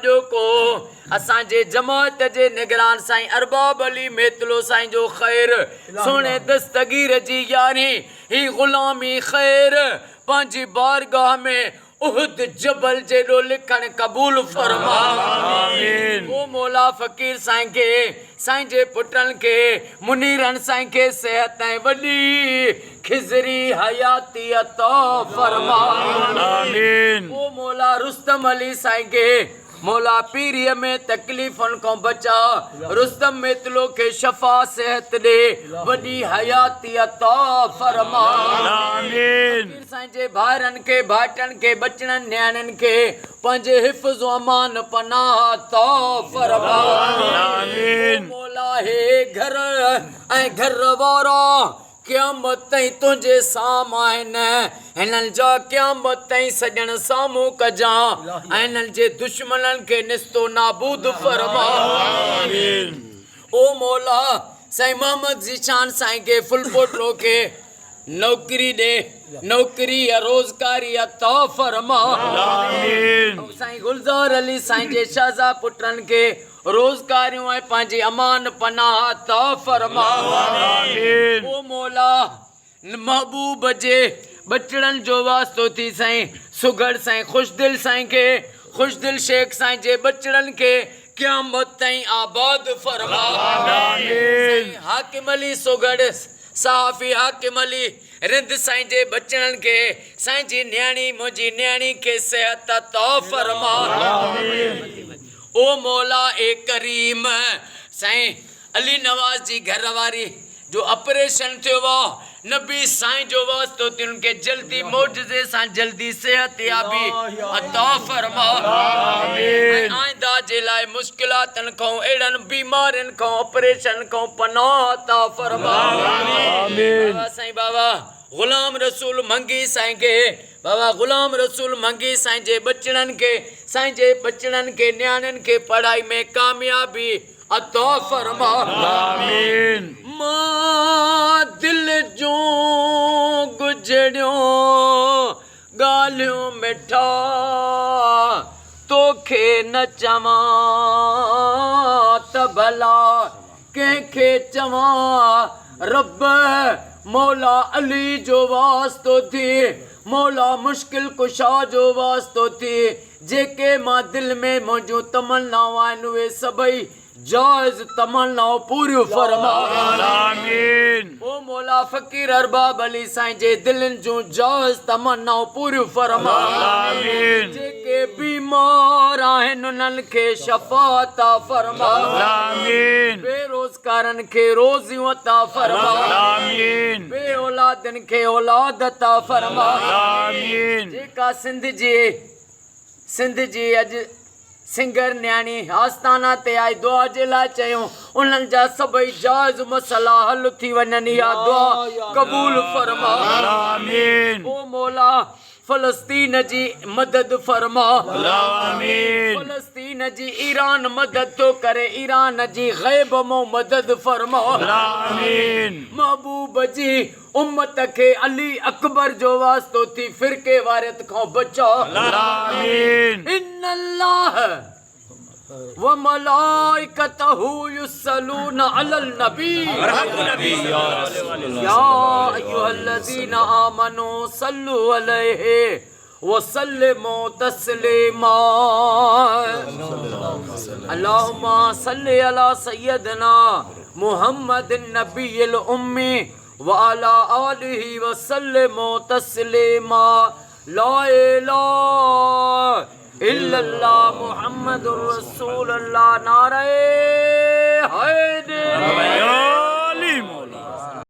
जो को असांजे जमात जे निगरान साईं अरबाब अली मेतलो साईं जो ख़ैर सोने दस्तगीर जी यानी ही गुलामी ख़ैर पंहिंजी बारगाह में उहद जबल जेडो लिखण कबूल फरमा आमीन। ओ मौला फ़कीर साईं के साईं जे पुटन के मुनीरन साईं के सेहत ऐं वॾी खिज़री हयाती अता फरमा आमीन। ओ मौला रुस्तम अली साईं के मौला पीरीअ में तकलीफ़ुनि खां बचा रुस्तम मेतलो के शफ़ा सेहत दे वॾी हयाती अता फरमा आमीन। साईं जे भाइरनि के भाइटनि के बचड़नि न्याणियुनि के पंहिंजे हिफ़्ज़ अमान पनाह अता फरमा आमीन। मौला हे घर ऐं घर वारा क़यामत ताईं तुंहिंजे साम्हूं आहिनि हिननि जा क़यामत ताईं सॼण साम्हूं कजां ऐं हिननि जे दुश्मननि खे निस्तो नाबूद फरमा आमीन। ओ मौला साईं मोहम्मद ज़ीशान साईं के फुलपोटलो के नौकरी दे नौकरी या रोजगारी अता फरमा आमीन। साईं गुलजार अली साईं जे शाहज़ा पुटनि के रोजगारियों ऐं पंहिंजी अमान पनाह अता फरमा आमीन। ओ मौला महबूब जे बचड़नि जो वास्तो थी साईं सुगड़ साईं खुशदिल साईं के खुशदिल शेख साईं जे बचड़नि के क़यामत ताईं आबाद फरमा आमीन। हाकिम अली सुगड़ सहाफ़ी हाकिम अली रिंद साईं जे बचड़नि के साईं जी न्याणी मुंहिंजी न्याणी के सेहत अता फरमा आमीन। ओ मौला ए करीम साईं अली नवाज़ जी घरवारी जो ऑपरेशन थियो हो नबी साईं जो वास्तो थी उनके जल्दी मौजज़े सां जल्दी सेहत याबी अता फरमा आमीन। आइंदा जे लाइ मुश्किलातनि खां अहिड़नि बीमारियुनि खां ऑपरेशन खां पनाह अता फरमा आमीन। बाबा साईं बाबा गुलाम रसूल मंगी साईं के बाबा गुलाम रसूल मंगी साईं जे बचड़नि के साईं जे बचड़नि के न्याणियुनि के पढ़ाई में कामयाबी अता फरमा आमीन। मां दिल जो गुजरियो गालियों मिठा तोखे न चवां त भला कंहिंखे चवां रब मौला अली जो वास्तो थी मौला मुश्किल कुशा जो वास्तो थी जेके मां दिल में मुंहिंजूं तमन्नाऊं आहिनि उहे सभई जायज़ तमन्नाऊं पूरियूं फरमा आमीन। ओ मौला फ़कीर अरबाब अली साईं जे दिलनि जूं जायज़ तमन्नाऊं पूरियूं फरमा आमीन। जेके बीमार आहिनि उन्हनि खे शफ़ा अता फरमा आमीन। बेरोज़गारनि खे रोज़ियूं अता फरमा आमीन। बे औलादनि खे औलाद अता फरमा आमीन। जेका सिंध जी अॼु सिंगर न्याणी आस्थाना ते आई दुआ जे लाइ चयूं उन्हनि जा सभई जायज़ मसला हल थी वञनि या दुआ क़बूल फरमा आमीन। ओ मौला फ़लस्तीन जी मदद फरमा आमीन। फ़लस्तीन जी ईरान मदद तो करे ईरान जी ग़ैब मो मदद फरमा आमीन। महबूब जी उम्मत के अली अकबर जो वास्तो थी फिरके वारियत खां बचा आमीन। इन्नल्लाह व मलाइकतहु युसल्लूना अलल नबी या अय्युहल्लज़ीना आमनू सल्लु अलैहि व सल्लिमू तस्लीमा। अल्लाहुम्मा सल्लि अला सय्यदना मुहम्मदिन नबिय्यिल उम्मी व अला आलिहि व सल्लिमू तस्लीमा। ला इलाहा इल्लल्लाह मुहम्मदुर रसूलुल्लाह। नारे हैदर।